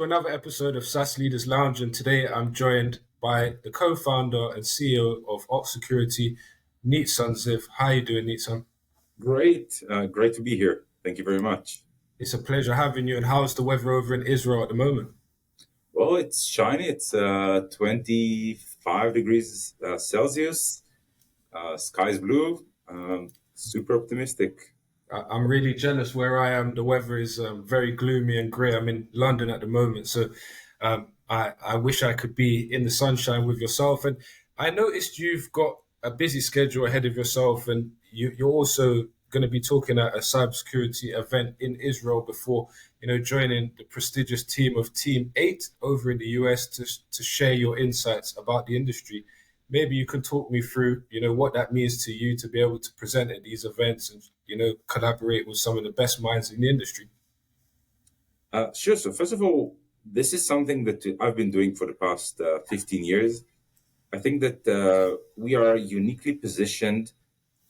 another episode of SaaS Leaders Lounge, and today I'm joined by the co-founder and CEO of Security, Neatsun Ziv. How are you doing, Neatsun? Great. Great to be here. Thank you very much. It's a pleasure having you. And how's the weather over in Israel at the moment? Well, it's shiny. It's 25 degrees Celsius. Sky's blue. Super optimistic. I'm really jealous where I am. The weather is very gloomy and grey. I'm in London at the moment, so I wish I could be in the sunshine with yourself. And I noticed you've got a busy schedule ahead of yourself, and you're also going to be talking at a cybersecurity event in Israel before joining the prestigious team of Team 8 over in the US to share your insights about the industry. Maybe you can talk me through, what that means to you to be able to present at these events and, collaborate with some of the best minds in the industry. Sure. So first of all, this is something that I've been doing for the past 15 years. I think that we are uniquely positioned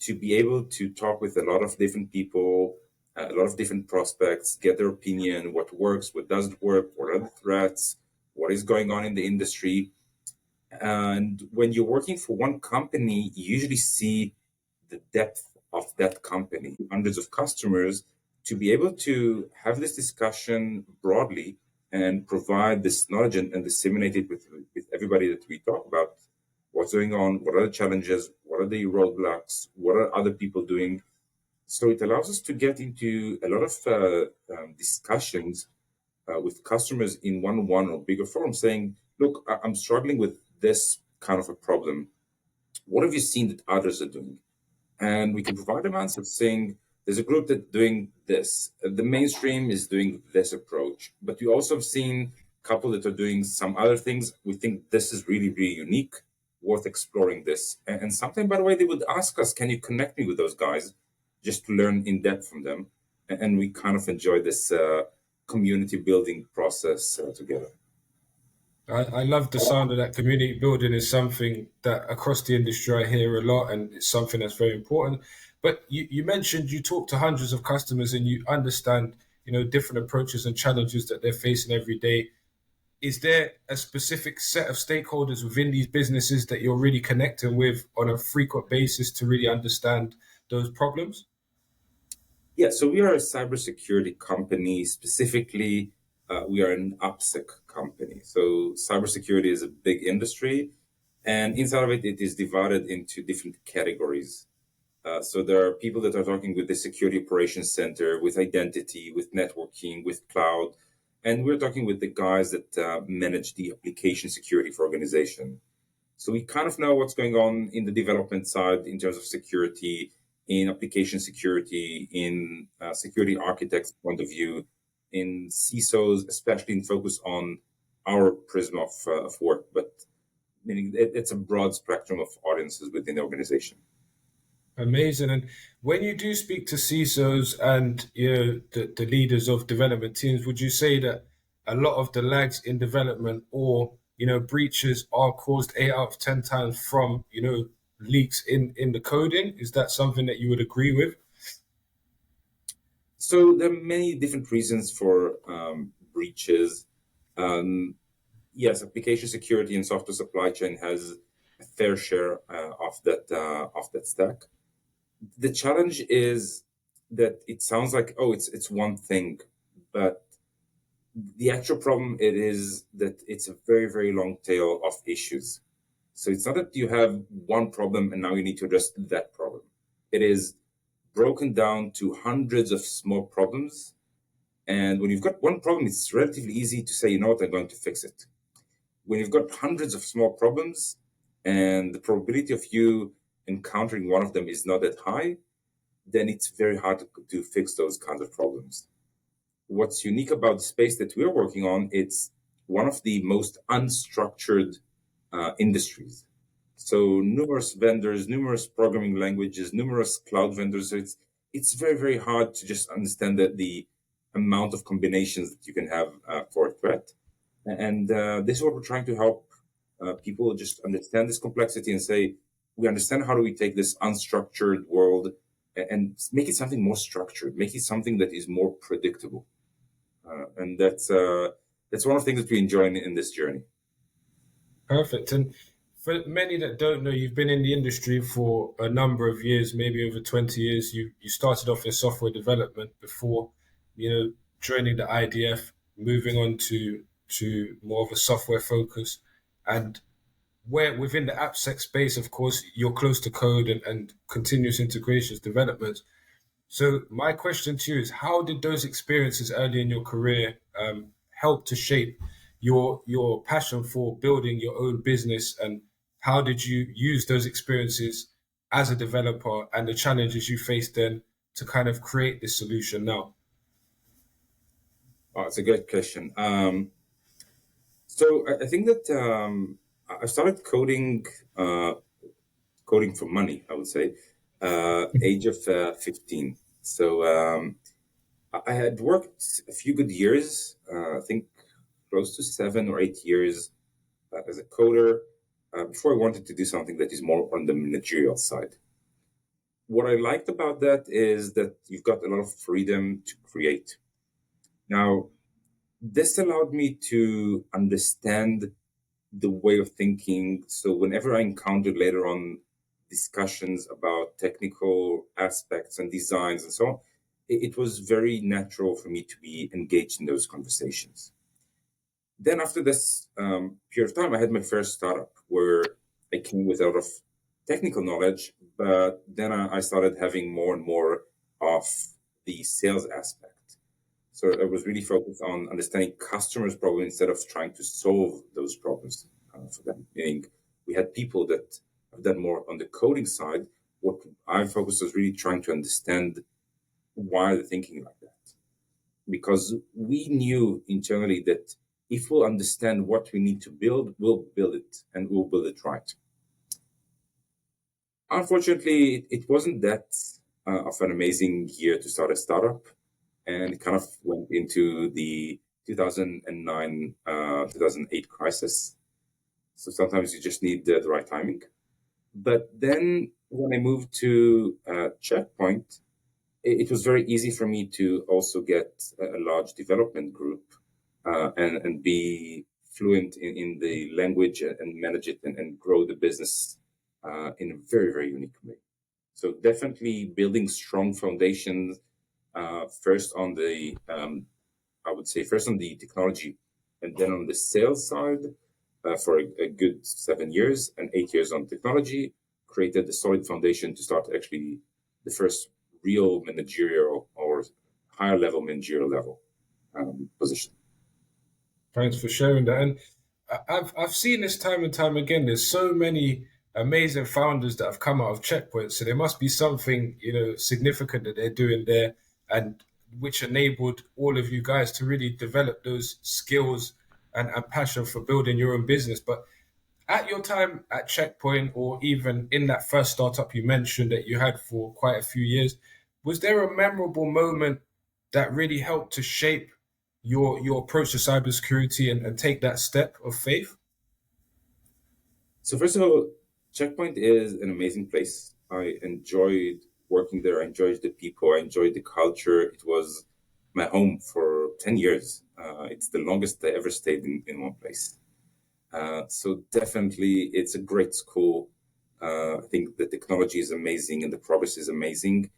to be able to talk with a lot of different people, a lot of different prospects, get their opinion, what works, what doesn't work, what are the threats, what is going on in the industry. And when you're working for one company, you usually see the depth of that company, hundreds of customers, to be able to have this discussion broadly and provide this knowledge and disseminate it with everybody that we talk about. What's going on? What are the challenges? What are the roadblocks? What are other people doing? So it allows us to get into a lot of discussions with customers in one-on-one or bigger forums saying, look, I'm struggling with this kind of a problem. What have you seen that others are doing? And we can provide them answers saying, there's a group that's doing this. The mainstream is doing this approach. But we also have seen a couple that are doing some other things. We think this is really, really unique, worth exploring this. And sometimes, by the way, they would ask us, can you connect me with those guys, just to learn in depth from them? And we kind of enjoy this community building process together. I love the sound of that. Community building is something that across the industry I hear a lot, and it's something that's very important. But you mentioned you talk to hundreds of customers and you understand, different approaches and challenges that they're facing every day. Is there a specific set of stakeholders within these businesses that you're really connecting with on a frequent basis to really understand those problems? Yeah, so we are a cybersecurity company. Specifically, we are an AppSec company. So cybersecurity is a big industry, and inside of it, it is divided into different categories. So there are people that are talking with the security operations center, with identity, with networking, with cloud, and we're talking with the guys that manage the application security for organization. So we kind of know what's going on in the development side in terms of security, in application security, in security architects' point of view, in CISOs, especially in focus on our prism of work, but meaning it's a broad spectrum of audiences within the organization. Amazing. And when you do speak to CISOs and the leaders of development teams, would you say that a lot of the lags in development or breaches are caused 8 out of 10 times from leaks in the coding? Is that something that you would agree with? So there are many different reasons for breaches. Yes, application security and software supply chain has a fair share of that stack. The challenge is that it sounds like, it's one thing, but the actual problem it is that it's a very, very long tail of issues. So it's not that you have one problem and now you need to address that problem. It is broken down to hundreds of small problems. And when you've got one problem, it's relatively easy to say, I'm going to fix it. When you've got hundreds of small problems and the probability of you encountering one of them is not that high, then it's very hard to fix those kinds of problems. What's unique about the space that we're working on, it's one of the most unstructured industries. So numerous vendors, numerous programming languages, numerous cloud vendors. So it's very, very hard to just understand the amount of combinations that you can have for a threat. And this is what we're trying to help people just understand this complexity and say, we understand how do we take this unstructured world and make it something more structured, make it something that is more predictable. And that's that's one of the things that we enjoy in this journey. Perfect. And for many that don't know, you've been in the industry for a number of years, maybe over 20 years. You started off in software development before, joining the IDF, moving on to more of a software focus. And where within the AppSec space, of course, you're close to code and continuous integrations development. So my question to you is, how did those experiences early in your career help to shape your passion for building your own business, and how did you use those experiences as a developer and the challenges you faced then to kind of create this solution now? Oh, it's a great question. So I think that I started coding for money, I would say, age of 15. So I had worked a few good years, I think close to 7 or 8 years as a coder before I wanted to do something that is more on the managerial side. What I liked about that is that you've got a lot of freedom to create. Now, this allowed me to understand the way of thinking. So whenever I encountered later on discussions about technical aspects and designs and so on, it was very natural for me to be engaged in those conversations. Then after this period of time, I had my first startup where I came with a lot of technical knowledge, but then I started having more and more of the sales aspect. So I was really focused on understanding customers' problems instead of trying to solve those problems for them. Meaning, we had people that have done more on the coding side. What I focused was really trying to understand why they're thinking like that. Because we knew internally that if we'll understand what we need to build, we'll build it, and we'll build it right. Unfortunately, it wasn't that of an amazing year to start a startup, and it kind of went into the 2009, 2008 crisis. So sometimes you just need the right timing. But then when I moved to Checkpoint, it was very easy for me to also get a large development group and be fluent in the language and manage it and grow the business in a very, very unique way. So definitely building strong foundations, first on the, I would say first on the technology and then on the sales side for a good 7 years and 8 years on technology, created a solid foundation to start actually the first real managerial or higher level managerial level position. Thanks for sharing that. And I've seen this time and time again. There's so many amazing founders that have come out of Checkpoint, so there must be something significant that they're doing there, and which enabled all of you guys to really develop those skills and passion for building your own business. But at your time at Checkpoint, or even in that first startup you mentioned that you had for quite a few years, was there a memorable moment that really helped to shape your approach to cybersecurity and take that step of faith? So first of all, Checkpoint is an amazing place. I enjoyed working there. I enjoyed the people. I enjoyed the culture. It was my home for 10 years. It's the longest I ever stayed in one place. So definitely it's a great school. I think the technology is amazing and the progress is amazing.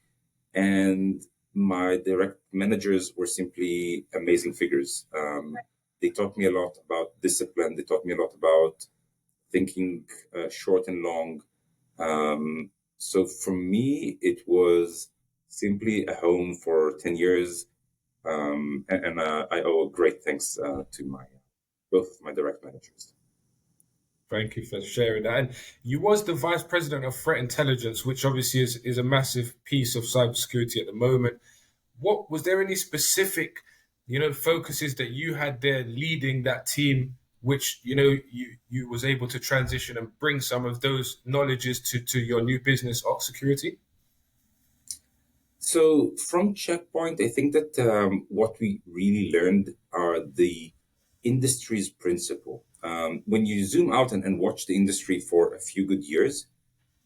And my direct managers were simply amazing figures. They taught me a lot about discipline. They taught me a lot about thinking short and long. So for me, it was simply a home for 10 years. And I owe great thanks to both of my direct managers. Thank you for sharing that. And you was the vice president of threat intelligence, which obviously is a massive piece of cybersecurity at the moment. What was there any specific, focuses that you had there leading that team, which you was able to transition and bring some of those knowledges to your new business, Ox Security? So from Checkpoint, I think that what we really learned are the industry's principle. When you zoom out and watch the industry for a few good years,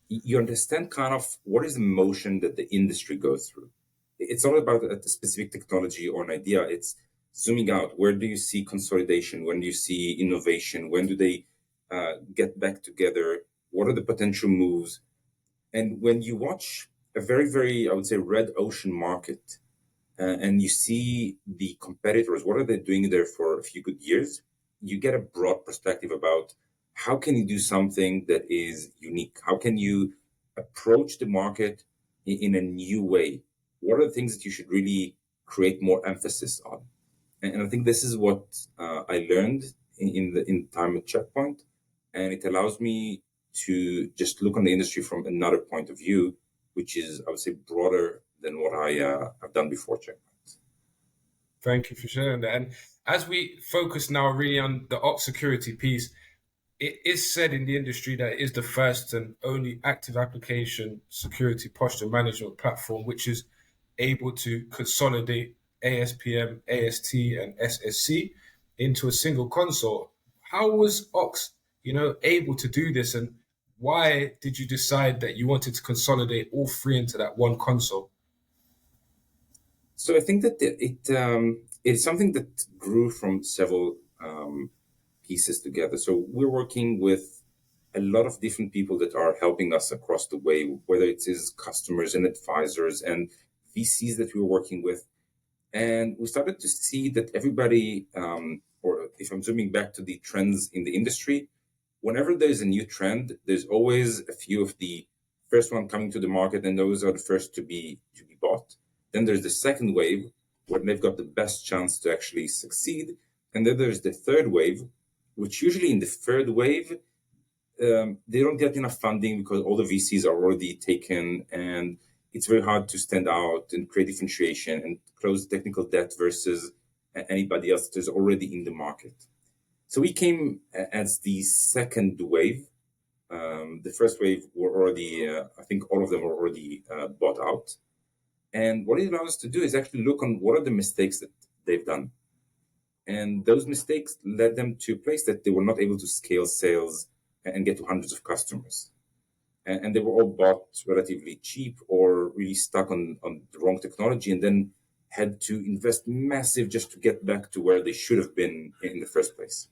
you understand kind of what is the motion that the industry goes through. It's not about a specific technology or an idea. It's zooming out, where do you see consolidation? When do you see innovation? When do they get back together? What are the potential moves? And when you watch a very, very, I would say, red ocean market, and you see the competitors, what are they doing there for a few good years, you get a broad perspective about how can you do something that is unique? How can you approach the market in a new way? What are the things that you should really create more emphasis on? And I think this is what I learned in time at Checkpoint, and it allows me to just look on the industry from another point of view, which is, I would say, broader than what I've done before Checkpoint. Thank you for sharing that. And as we focus now really on the ops security piece, it is said in the industry that it is the first and only active application security posture management platform which is able to consolidate ASPM, AST, and SSC into a single console. How was Ox, able to do this, and why did you decide that you wanted to consolidate all three into that one console? So I think that it's something that grew from several pieces together. So we're working with a lot of different people that are helping us across the way, whether it is customers and advisors and VCs that we're working with. And we started to see that everybody, or if I'm zooming back to the trends in the industry, whenever there's a new trend, there's always a few of the first one coming to the market, and those are the first to be bought. Then there's the second wave, where they've got the best chance to actually succeed. And then there's the third wave, which usually in the third wave, they don't get enough funding because all the VCs are already taken, and it's very hard to stand out and create differentiation and close technical debt versus anybody else that is already in the market. So we came as the second wave. The first wave were already, I think all of them were already bought out. And what it allows us to do is actually look on what are the mistakes that they've done. And those mistakes led them to a place that they were not able to scale sales and get to hundreds of customers. And they were all bought relatively cheap or really stuck on the wrong technology, and then had to invest massive just to get back to where they should have been in the first place.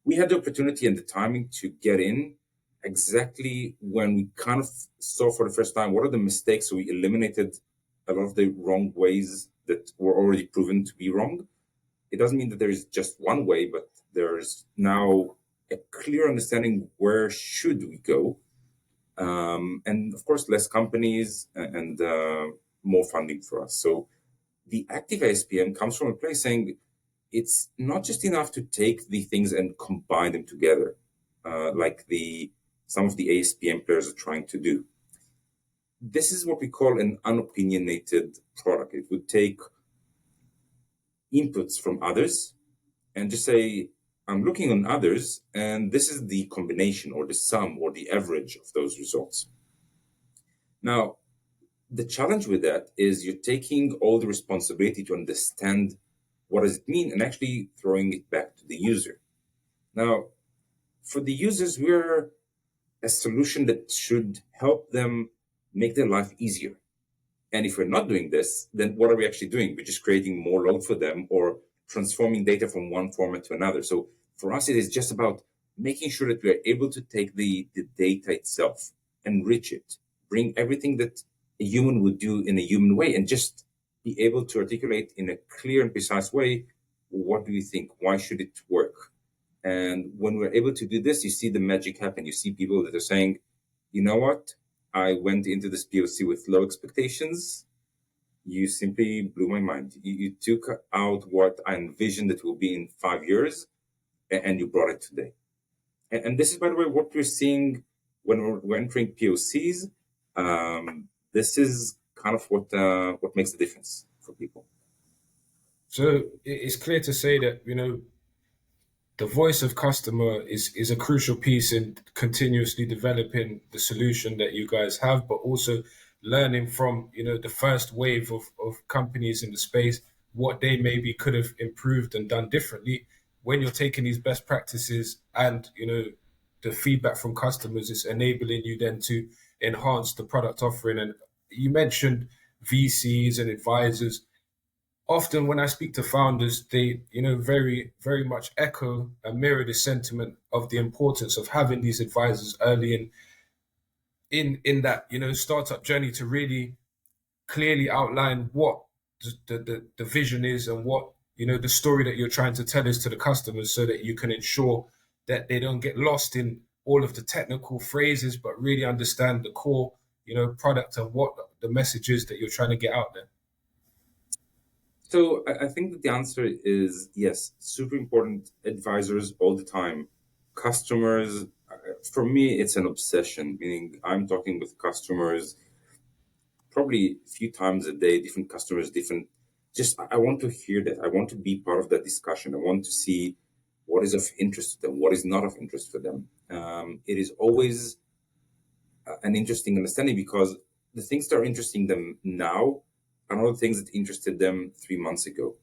We had the opportunity and the timing to get in exactly when we kind of saw for the first time what are the mistakes. So we eliminated a lot of the wrong ways that were already proven to be wrong. It doesn't mean that there is just one way, but there's now a clear understanding where should we go. And of course, less companies and more funding for us. So the active ASPM comes from a place saying it's not just enough to take the things and combine them together, like some of the ASPM players are trying to do. This is what we call an unopinionated product. It would take inputs from others and just say, I'm looking on others, and this is the combination or the sum or the average of those results. Now, the challenge with that is you're taking all the responsibility to understand what does it mean and actually throwing it back to the user. Now, for the users, we're a solution that should help them make their life easier. And if we're not doing this, then what are we actually doing? We're just creating more load for them or transforming data from one format to another. So for us, it is just about making sure that we're able to take the data itself, enrich it, bring everything that a human would do in a human way, and just be able to articulate in a clear and precise way, what do you think? Why should it work? And when we're able to do this, you see the magic happen. You see people that are saying, you know what? I went into this POC with low expectations. You simply blew my mind. You took out what I envisioned it will be in 5 years, and you brought it today. And this is, by the way, what we're seeing when we're entering POCs. This is kind of what makes the difference for people. So it's clear to say that, the voice of customer is a crucial piece in continuously developing the solution that you guys have, but also learning from, the first wave of companies in the space, what they maybe could have improved and done differently. When you're taking these best practices and, the feedback from customers is enabling you then to enhance the product offering. And you mentioned VCs and advisors. often when I speak to founders, they, very, very much echo and mirror the sentiment of the importance of having these advisors early in that, startup journey to really clearly outline what the vision is and what, the story that you're trying to tell is to the customers so that you can ensure that they don't get lost in all of the technical phrases, but really understand the core, product and what the message is that you're trying to get out there. So I think that the answer is yes, super important. Advisors all the time. Customers, for me, it's an obsession, meaning I'm talking with customers probably a few times a day, different customers, different. Just I want to hear that. I want to be part of that discussion. I want to see what is of interest to them, what is not of interest for them. It is always an interesting understanding because the things that are interesting them now are not the things that interested them 3 months ago.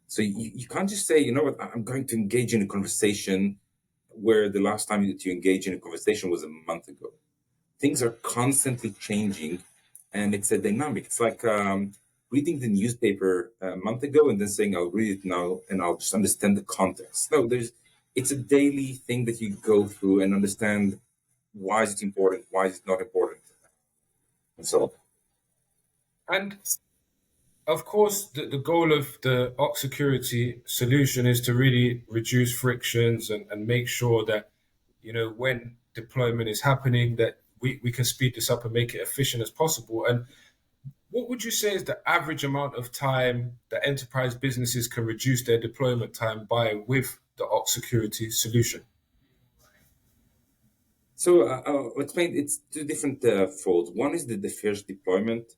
So you can't just say, you know what, I'm going to engage in a conversation where the last time that you engaged in a conversation was a month ago. Things are constantly changing and it's a dynamic. It's like reading the newspaper a month ago and then saying, I'll read it now and I'll just understand the context. No, it's a daily thing that you go through and understand why is it important, why is it not important, and so on. And of course, the goal of the Ox security solution is to really reduce frictions and make sure that, when deployment is happening, that we can speed this up and make it efficient as possible. And what would you say is the average amount of time that enterprise businesses can reduce their deployment time by with the Ox security solution? So I'll explain. It's two different folds. One is the first deployment.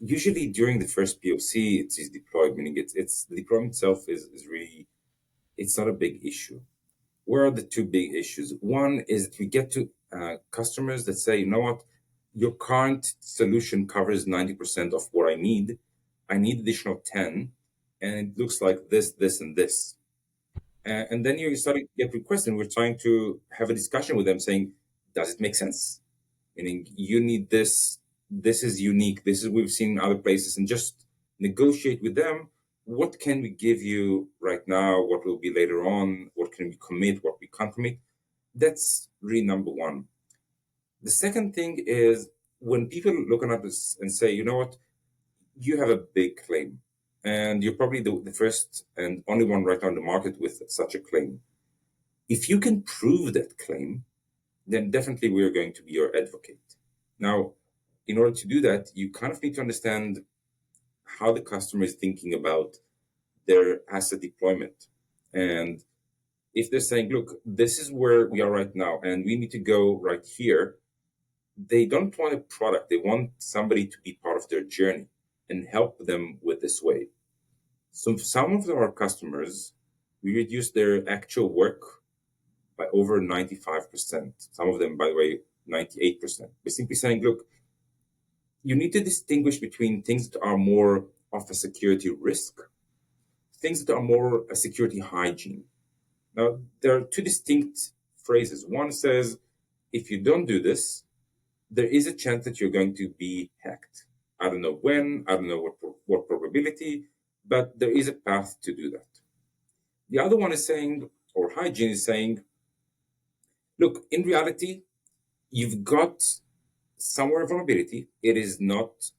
Usually during the first POC, it's deployed, meaning it's the deployment itself is really, it's not a big issue. Where are the two big issues? One is that we get to customers that say, you know what, your current solution covers 90% of what I need. I need additional 10, and it looks like this, and this. And then you're starting to get requests, and we're trying to have a discussion with them saying, does it make sense? Meaning you need this, this is unique, this is we've seen in other places, and just negotiate with them. What can we give you right now? What will be later on? What can we commit? What we can't commit? That's really number one. The second thing is when people look at us and say, you know what, you have a big claim, and you're probably the first and only one right now in the market with such a claim. If you can prove that claim, then definitely we're going to be your advocate. Now, in order to do that, you kind of need to understand how the customer is thinking about their asset deployment. And if they're saying, look, this is where we are right now, and we need to go right here, they don't want a product. They want somebody to be part of their journey and help them with this way. So some of our customers, we reduce their actual work by over 95%. Some of them, by the way, 98%. We're simply saying, look, you need to distinguish between things that are more of a security risk, things that are more a security hygiene. Now, there are two distinct phrases. One says, if you don't do this, there is a chance that you're going to be hacked. I don't know when, I don't know what probability, but there is a path to do that. The other one is saying, or hygiene is saying, look, in reality, you've got somewhere a vulnerability. It is not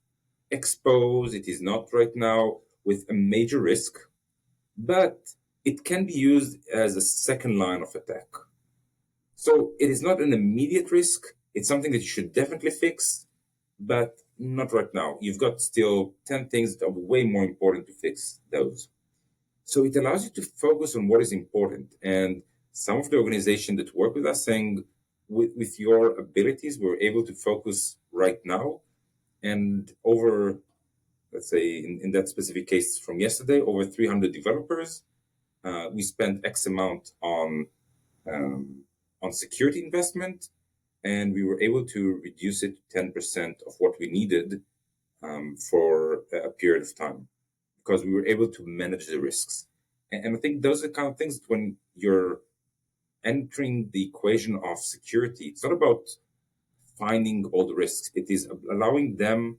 exposed. It is not right now with a major risk, but it can be used as a second line of attack. So it is not an immediate risk. It's something that you should definitely fix, but not right now. You've got still 10 things that are way more important to fix those. So it allows you to focus on what is important. And some of the organizations that work with us saying, with your abilities, we're able to focus right now. And over, let's say, in that specific case from yesterday, over 300 developers, we spent X amount on security investment, and we were able to reduce it to 10% of what we needed for a period of time, because we were able to manage the risks. And I think those are the kind of things that when you're entering the equation of security, it's not about finding all the risks. It is allowing them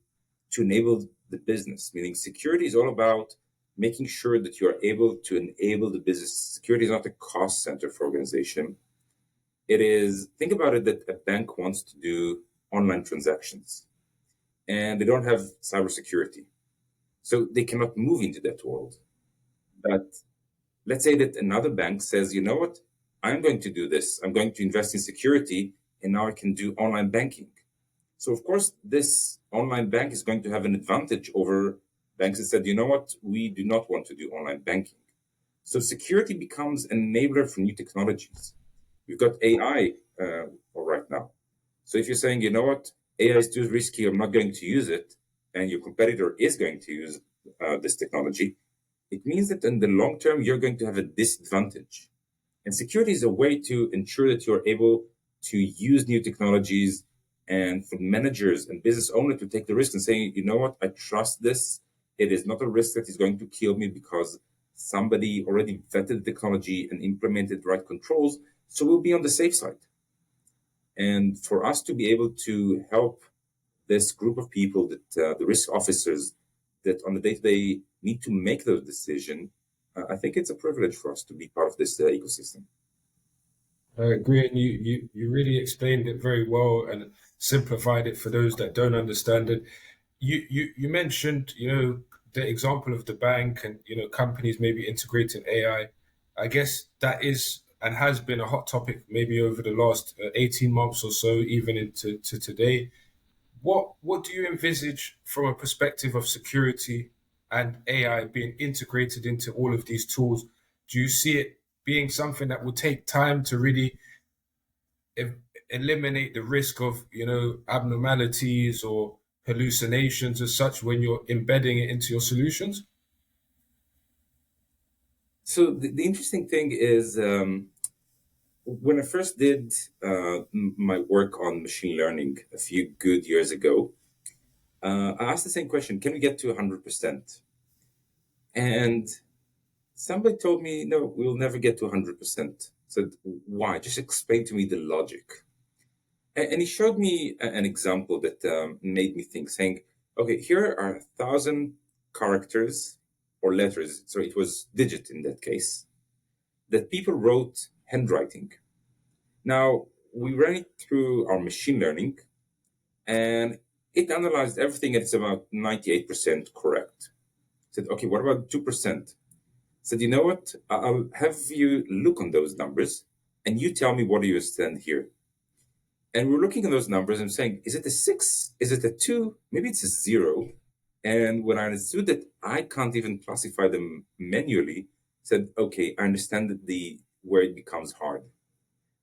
to enable the business, meaning security is all about making sure that you are able to enable the business. Security is not a cost center for organization. It is, think about it, that a bank wants to do online transactions and they don't have cybersecurity. So they cannot move into that world. But let's say that another bank says, you know what, I'm going to do this. I'm going to invest in security and now I can do online banking. So of course, this online bank is going to have an advantage over banks that said, you know what, we do not want to do online banking. So security becomes an enabler for new technologies. You've got AI right now. So if you're saying, you know what, AI is too risky, I'm not going to use it, and your competitor is going to use this technology, it means that in the long term, you're going to have a disadvantage. And security is a way to ensure that you're able to use new technologies, and for managers and business owners to take the risk and say, you know what, I trust this. It is not a risk that is going to kill me because somebody already vetted the technology and implemented the right controls. So we'll be on the safe side. And for us to be able to help this group of people, that the risk officers that on the day-to-day need to make those decisions, I think it's a privilege for us to be part of this ecosystem. I agree, and you really explained it very well and simplified it for those that don't understand it. You mentioned, the example of the bank and, companies maybe integrating AI. I guess that is and has been a hot topic maybe over the last 18 months or so, even into today. What do you envisage from a perspective of security and AI being integrated into all of these tools? Do you see it being something that will take time to really eliminate the risk of, abnormalities or hallucinations as such when you're embedding it into your solutions? So the interesting thing is, when I first did my work on machine learning a few good years ago, I asked the same question, can we get to 100%? And somebody told me, no, we'll never get to 100%. Said, why? Just explain to me the logic. And he showed me an example that made me think, saying, okay, here are 1,000 characters or letters, so it was digit in that case, that people wrote handwriting. Now, we ran it through our machine learning, and it analyzed everything, and it's about 98% correct. Said, okay, what about 2%? Said, you know what? I'll have you look on those numbers, and you tell me what do you stand here. And we're looking at those numbers and saying, is it a 6? Is it a 2? Maybe it's a 0. And when I understood that I can't even classify them manually, said, okay, I understand that where it becomes hard.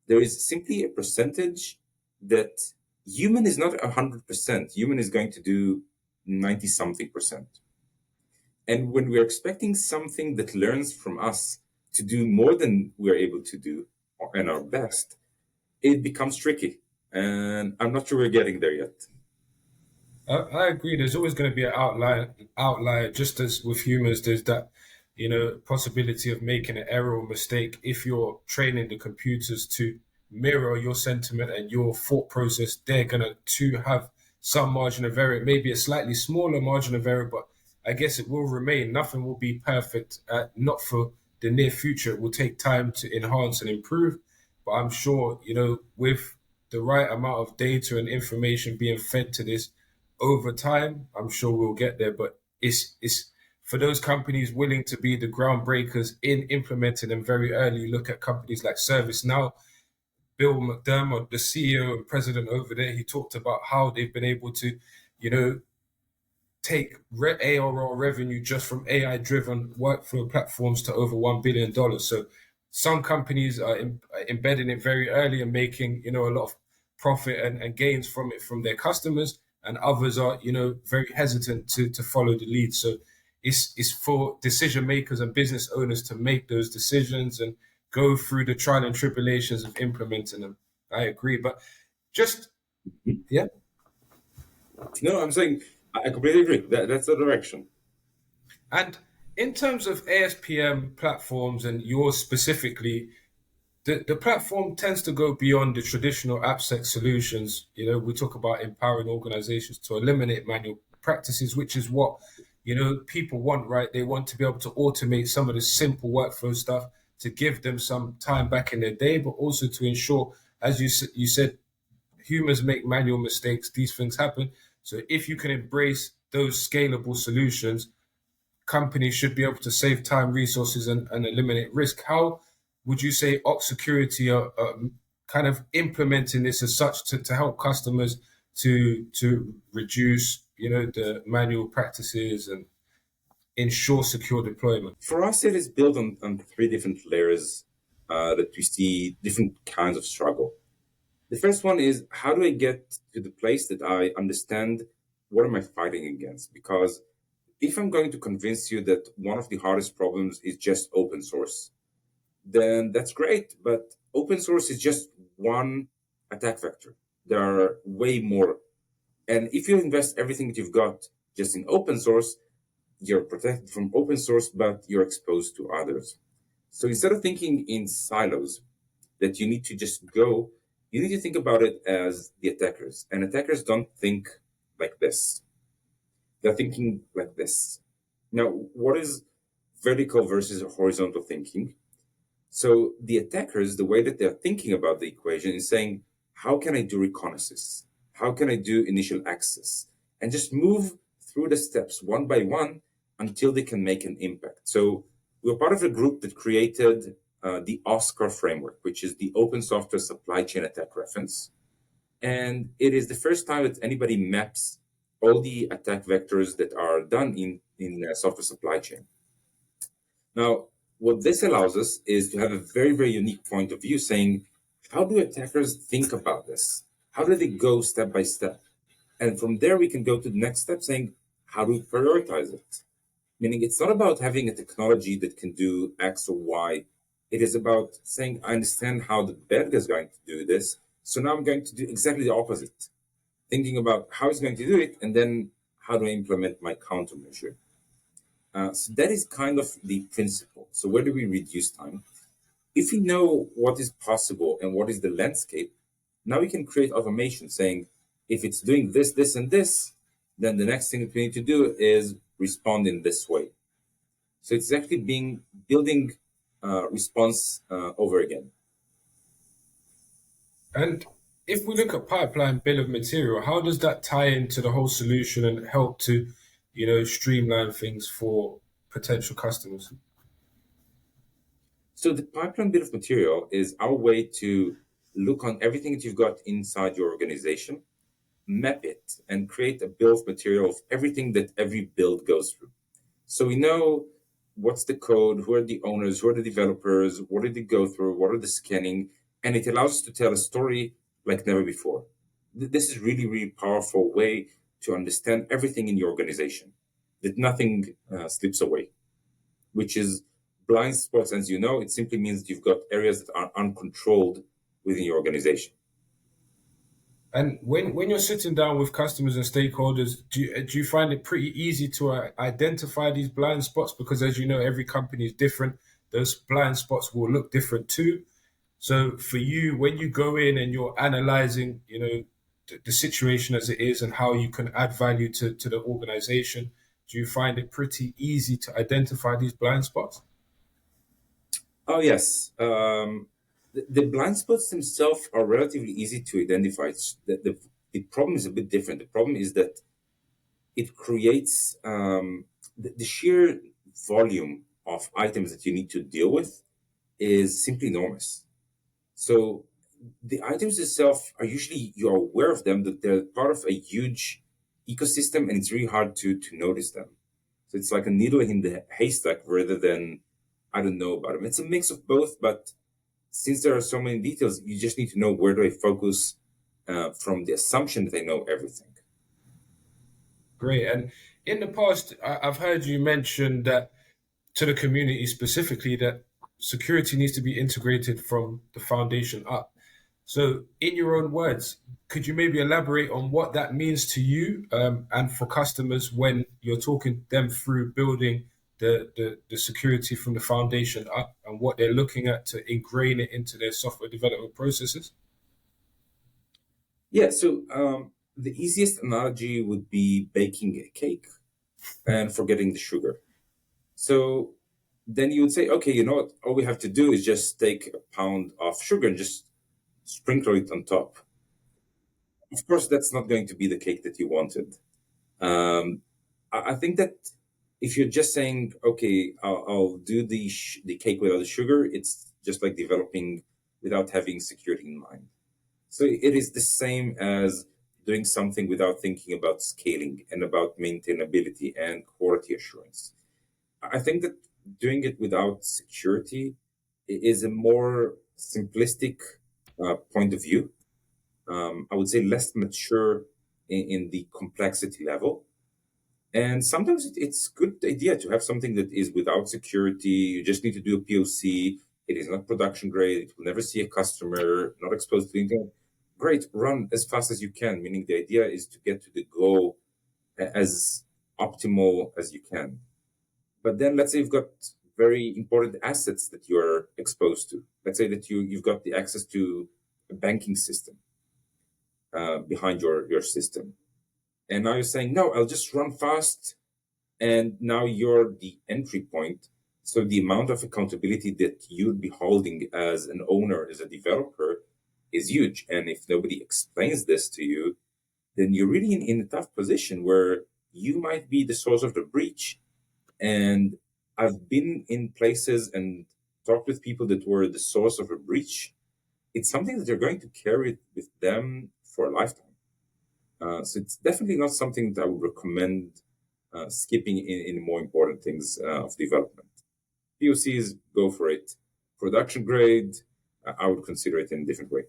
There is simply a percentage that human is not 100%. Human is going to do 90-something%. And when we're expecting something that learns from us to do more than we're able to do and our best, it becomes tricky. And I'm not sure we're getting there yet. I agree. There's always going to be an outlier, just as with humans, there's that, possibility of making an error or mistake. If you're training the computers to mirror your sentiment and your thought process, they're going to have some margin of error. It may be a slightly smaller margin of error, but I guess it will remain. Nothing will be perfect, not for the near future. It will take time to enhance and improve. But I'm sure, with the right amount of data and information being fed to this over time, I'm sure we'll get there. But it's for those companies willing to be the groundbreakers in implementing them very early. Look at companies like ServiceNow. Bill McDermott, the CEO and president over there, he talked about how they've been able to, take ARR revenue just from AI-driven workflow platforms to over $1 billion. So some companies are embedding it very early and making, a lot of profit and gains from it from their customers, and others are, very hesitant to follow the lead. So it's for decision makers and business owners to make those decisions and go through the trial and tribulations of implementing them. I agree, but just, yeah. No, I'm saying I completely agree. That's the direction. And in terms of ASPM platforms and yours specifically, the platform tends to go beyond the traditional AppSec solutions. We talk about empowering organizations to eliminate manual practices, which is what, people want, right? They want to be able to automate some of the simple workflow stuff to give them some time back in their day, but also to ensure, as you said, humans make manual mistakes. These things happen. So if you can embrace those scalable solutions, companies should be able to save time, resources, and eliminate risk. How would you say Ox Security are kind of implementing this as such to help customers to reduce, the manual practices and ensure secure deployment? For us, it is built on three different layers that we see different kinds of struggle. The first one is, how do I get to the place that I understand what am I fighting against? Because if I'm going to convince you that one of the hardest problems is just open source, then that's great. But open source is just one attack vector. There are way more. And if you invest everything that you've got just in open source, you're protected from open source, but you're exposed to others. So instead of thinking in silos that you need to just go, you need to think about it as the attackers. And attackers don't think like this. They're thinking like this. Now, what is vertical versus horizontal thinking? So the attackers, the way that they're thinking about the equation is saying, how can I do reconnaissance? How can I do initial access? And just move through the steps one by one until they can make an impact. So we're part of a group that created the OSCAR framework, which is the Open Software Supply Chain Attack Reference. And it is the first time that anybody maps all the attack vectors that are done in software supply chain. Now, what this allows us is to have a very, very unique point of view saying, how do attackers think about this? How do they go step by step? And from there, we can go to the next step saying, how do we prioritize it? Meaning it's not about having a technology that can do X or Y. It is about saying, I understand how the bad guy is going to do this. So now I'm going to do exactly the opposite. Thinking about how he's going to do it, and then how do I implement my countermeasure? So that is kind of the principle. So where do we reduce time? If we know what is possible and what is the landscape, now we can create automation saying, if it's doing this, this, and this, then the next thing that we need to do is respond in this way. So it's actually building response over again. And if we look at pipeline bill of material, how does that tie into the whole solution and help to, streamline things for potential customers? So the pipeline bill of material is our way to look on everything that you've got inside your organization, map it, and create a bill of material of everything that every build goes through. So we know what's the code, who are the owners, who are the developers, what did they go through, what are the scanning, and it allows us to tell a story like never before. This is really, really powerful way to understand everything in your organization, that nothing slips away, which is blind spots. As you know, it simply means you've got areas that are uncontrolled within your organization. And when you're sitting down with customers and stakeholders, do you find it pretty easy to identify these blind spots? Because as you know, every company is different. Those blind spots will look different too. So for you, when you go in and you're analyzing, the situation as it is and how you can add value to the organization, do you find it pretty easy to identify these blind spots? Oh, yes. The blind spots themselves are relatively easy to identify. The problem is a bit different. The problem is that it creates the sheer volume of items that you need to deal with is simply enormous. So the items itself are usually, you're aware of them, that they're part of a huge ecosystem, and it's really hard to notice them. So it's like a needle in the haystack rather than, I don't know about them. It's a mix of both, but since there are so many details, you just need to know where do I focus from the assumption that I know everything. Great. And in the past, I've heard you mention that to the community specifically, that security needs to be integrated from the foundation up. So in your own words, could you maybe elaborate on what that means to you and for customers when you're talking them through building the security from the foundation up and what they're looking at to ingrain it into their software development processes? Yeah, so the easiest analogy would be baking a cake. and forgetting the sugar. So then you would say, okay, you know what? All we have to do is just take a pound of sugar and just sprinkle it on top. Of course, that's not going to be the cake that you wanted. I think that if you're just saying, okay, I'll do the cake without the sugar, it's just like developing without having security in mind. So it is the same as doing something without thinking about scaling and about maintainability and quality assurance. I think that doing it without security is a more simplistic point of view. I would say less mature in the complexity level. And sometimes it's a good idea to have something that is without security. You just need to do a POC. It is not production grade. It will never see a customer, not exposed to the internet. Great, run as fast as you can, meaning the idea is to get to the goal as optimal as you can. But then let's say you've got very important assets that you're exposed to. Let's say that you've got the access to a banking system behind your system. And now you're saying, no, I'll just run fast. And now you're the entry point. So the amount of accountability that you'd be holding as an owner, as a developer, is huge. And if nobody explains this to you, then you're really in a tough position where you might be the source of the breach. And I've been in places and talked with people that were the source of a breach. It's something that they're going to carry with them for a lifetime. So it's definitely not something that I would recommend skipping in more important things of development. POCs, go for it. Production grade, I would consider it in a different way.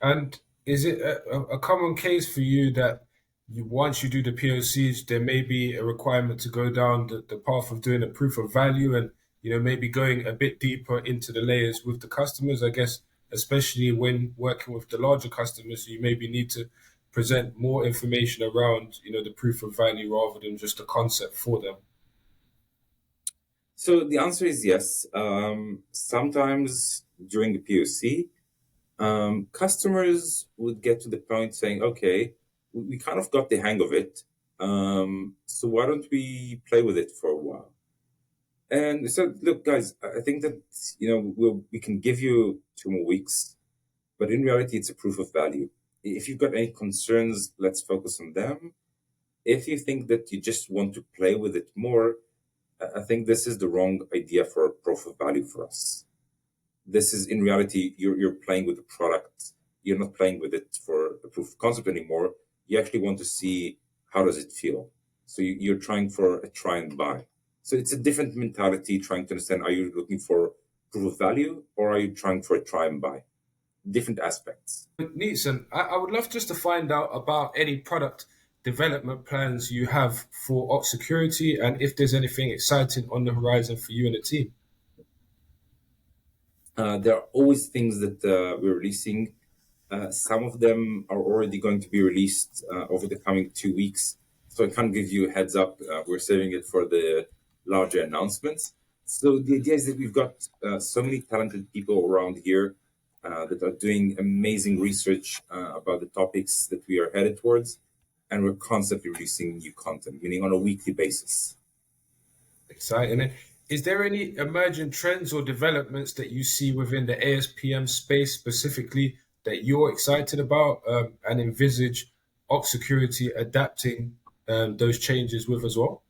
And is it a common case for you that once you do the POCs, there may be a requirement to go down the path of doing a proof of value and maybe going a bit deeper into the layers with the customers? I guess especially when working with the larger customers, you maybe need to present more information around the proof of value rather than just a concept for them. So the answer is yes. Sometimes during the POC, customers would get to the point saying, okay, we kind of got the hang of it. So why don't we play with it for a while? And so, look, guys, I think that, we can give you 2 more weeks, but in reality, it's a proof of value. If you've got any concerns, let's focus on them. If you think that you just want to play with it more, I think this is the wrong idea for a proof of value for us. This is, in reality, you're playing with the product. You're not playing with it for a proof of concept anymore. You actually want to see how does it feel. So you're trying for a try and buy. So it's a different mentality, trying to understand, are you looking for proof of value or are you trying for a try and buy? Different aspects. Neatsun, I would love just to find out about any product development plans you have for Ops Security and if there's anything exciting on the horizon for you and the team. There are always things that we're releasing. Some of them are already going to be released over the coming 2 weeks. So I can't give you a heads up. We're saving it for the larger announcements. So the idea is that we've got so many talented people around here that are doing amazing research about the topics that we are headed towards. And we're constantly releasing new content, meaning on a weekly basis. Exciting. And is there any emerging trends or developments that you see within the ASPM space specifically that you're excited about and envisage Ops Security adapting those changes with as well?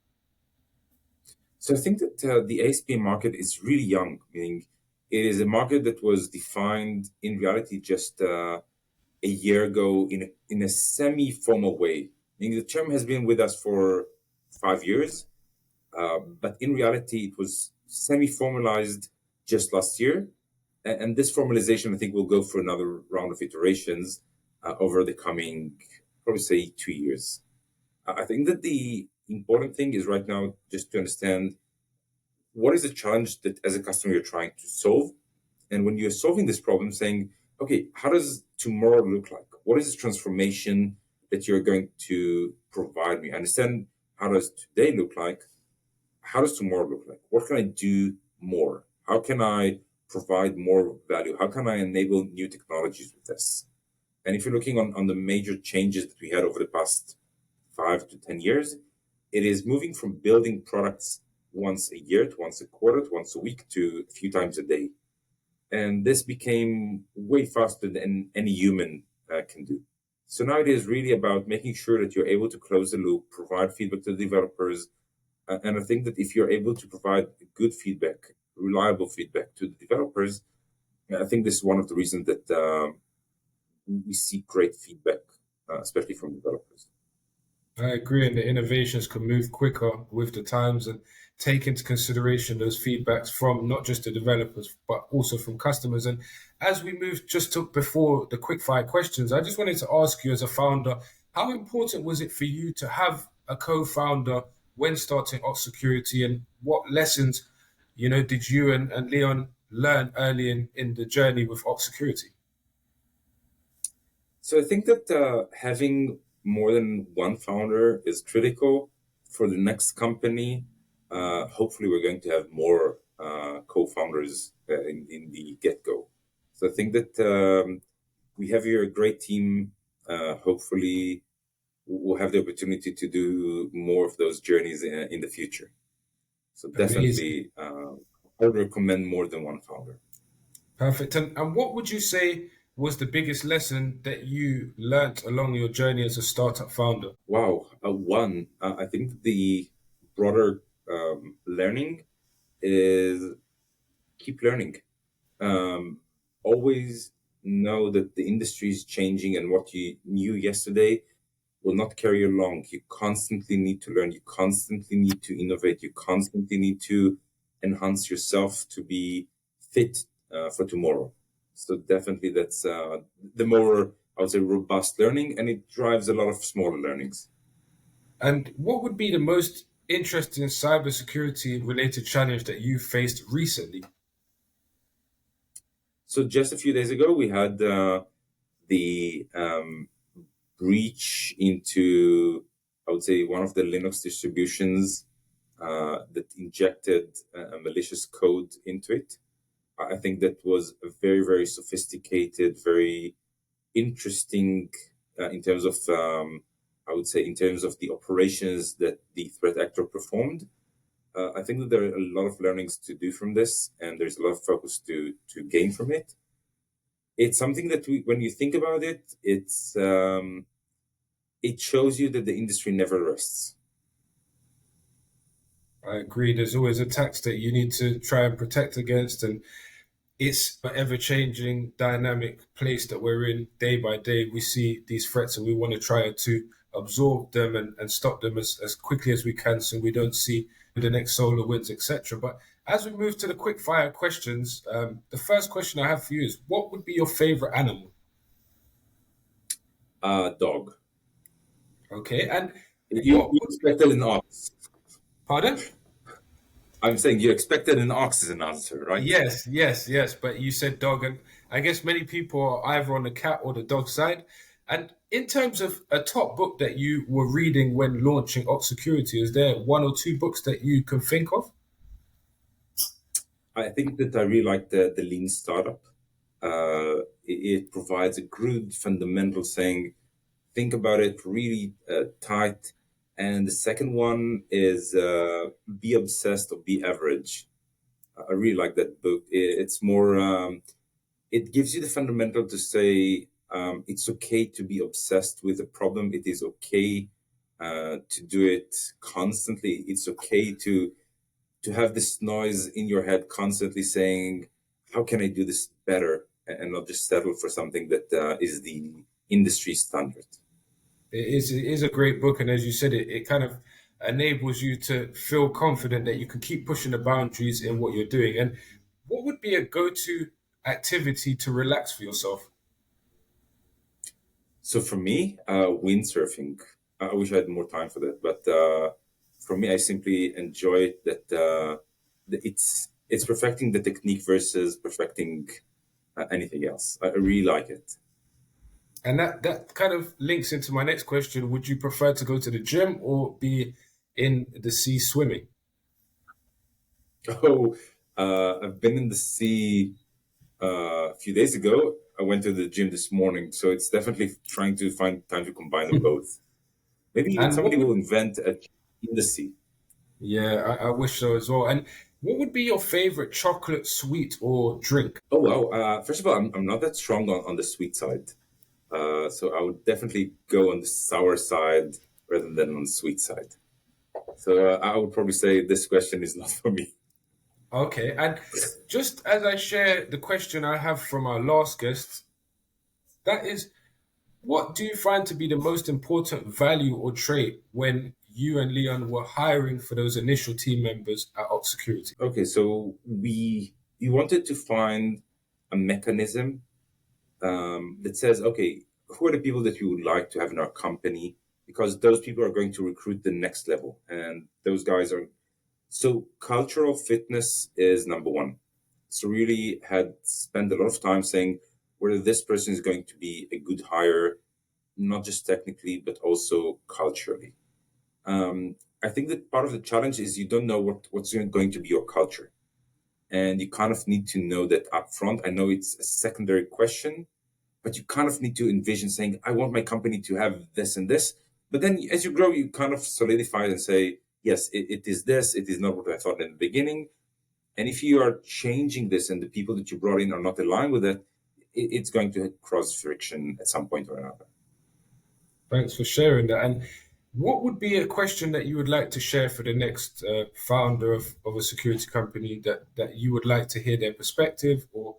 So I think that the ASPM market is really young, meaning it is a market that was defined in reality just a year ago in a semi-formal way. Meaning the term has been with us for 5 years, but in reality it was semi-formalized just last year. And this formalization, I think, will go for another round of iterations over the coming, probably say, 2 years. I think that the important thing is right now just to understand what is the challenge that as a customer you're trying to solve. And when you're solving this problem, saying, okay, how does tomorrow look like? What is the transformation that you're going to provide me? I understand how does today look like? How does tomorrow look like? What can I do more? How can I provide more value? How can I enable new technologies with this? And if you're looking on the major changes that we had over the past 5 to 10 years, it is moving from building products once a year to once a quarter to once a week to a few times a day. And this became way faster than any human can do. So now it is really about making sure that you're able to close the loop, provide feedback to the developers. And I think that if you're able to provide good feedback, reliable feedback to the developers, I think this is one of the reasons that we see great feedback, especially from developers. I agree, and the innovations can move quicker with the times and take into consideration those feedbacks from not just the developers, but also from customers. And as we move just to before the quick fire questions, I just wanted to ask you as a founder, how important was it for you to have a co-founder when starting Ox Security, and what lessons, did you and Leon learn early in the journey with Ox Security? So I think that having more than one founder is critical for the next company. Hopefully, we're going to have more co-founders in the get-go. So I think that we have here a great team. Hopefully, we'll have the opportunity to do more of those journeys in the future. So definitely, I would recommend more than one founder. Perfect. And what would you say was the biggest lesson that you learnt along your journey as a startup founder? Wow. I think the broader learning is keep learning. Always know that the industry is changing, and what you knew yesterday will not carry you along. You constantly need to learn. You constantly need to innovate. You constantly need to enhance yourself to be fit for tomorrow. So definitely that's the more, I would say, robust learning, and it drives a lot of smaller learnings. And what would be the most interesting cybersecurity related challenge that you faced recently? So just a few days ago, we had the breach into, I would say, one of the Linux distributions that injected a malicious code into it. I think that was a very, very sophisticated, very interesting in terms of, I would say, in terms of the operations that the threat actor performed. I think that there are a lot of learnings to do from this, and there's a lot of focus to gain from it. It's something that when you think about it, it shows you that the industry never rests. I agree. There's always attacks that you need to try and protect against, and it's an ever-changing, dynamic place that we're in day by day. We see these threats, and we want to try to absorb them and stop them as quickly as we can, so we don't see the next solar winds, etc. But as we move to the quick fire questions, the first question I have for you is, what would be your favorite animal? Dog. Okay, and you expected an ox. Pardon? I'm saying you expected an ox as an answer, right? Yes. But you said dog, and I guess many people are either on the cat or the dog side. And in terms of a top book that you were reading when launching Ox Security, is there one or two books that you can think of? I think that I really like the Lean Startup. It provides a good fundamental saying, think about it really tight. And the second one is Be Obsessed or Be Average. I really like that book. It's more, it gives you the fundamental to say it's okay to be obsessed with a problem. It is okay to do it constantly. It's okay to have this noise in your head constantly saying, how can I do this better? And not just settle for something that is the industry standard. It is a great book, and as you said, it kind of enables you to feel confident that you can keep pushing the boundaries in what you're doing. And what would be a go-to activity to relax for yourself? So for me, windsurfing. I wish I had more time for that, but for me, I simply enjoy it. That it's perfecting the technique versus perfecting anything else. I really like it. And that kind of links into my next question. Would you prefer to go to the gym or be in the sea swimming? Oh, I've been in the sea a few days ago. I went to the gym this morning, so it's definitely trying to find time to combine them both. Maybe even And somebody will invent a in the sea. Yeah, I wish so as well. And what would be your favorite chocolate, sweet, or drink? Oh, wow. First of all, I'm not that strong on the sweet side. So I would definitely go on the sour side rather than on the sweet side. So I would probably say this question is not for me. Okay, and just as I share the question I have from our last guest, that is, what do you find to be the most important value or trait when you and Leon were hiring for those initial team members at Ops Security? Okay, so we wanted to find a mechanism that says, okay, who are the people that you would like to have in our company? Because those people are going to recruit the next level, and those guys are. So cultural fitness is number one. So really had spent a lot of time saying whether this person is going to be a good hire, not just technically but also culturally. I think that part of the challenge is you don't know what's going to be your culture, and you kind of need to know that up front. I know it's a secondary question, but you kind of need to envision saying, I want my company to have this and this. But then as you grow, you kind of solidify and say, yes, it is this, it is not what I thought in the beginning. And if you are changing this and the people that you brought in are not aligned with it, it's going to cause friction at some point or another. Thanks for sharing that. And what would be a question that you would like to share for the next founder of a security company that you would like to hear their perspective or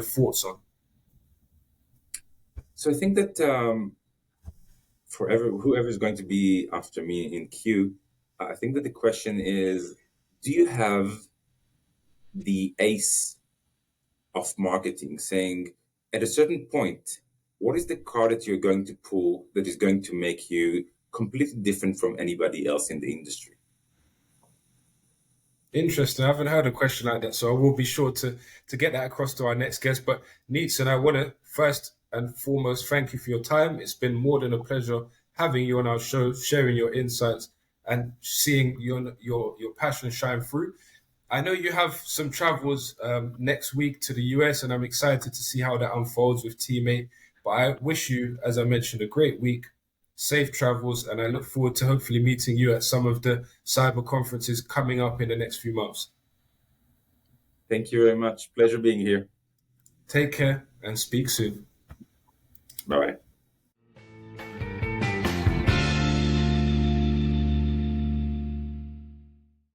thoughts on? So I think that whoever is going to be after me in queue, I think that the question is, do you have the ace of marketing saying at a certain point, what is the card that you're going to pull that is going to make you completely different from anybody else in the industry? Interesting. I haven't heard a question like that, so I will be sure to get that across to our next guest. But Neatsun, I want to first and foremost thank you for your time. It's been more than a pleasure having you on our show, sharing your insights and seeing your passion shine through. I know you have some travels next week to the US, and I'm excited to see how that unfolds with Teammate. But I wish you, as I mentioned, a great week, safe travels, and I look forward to hopefully meeting you at some of the cyber conferences coming up in the next few months. Thank you very much. Pleasure being here. Take care and speak soon. Bye bye.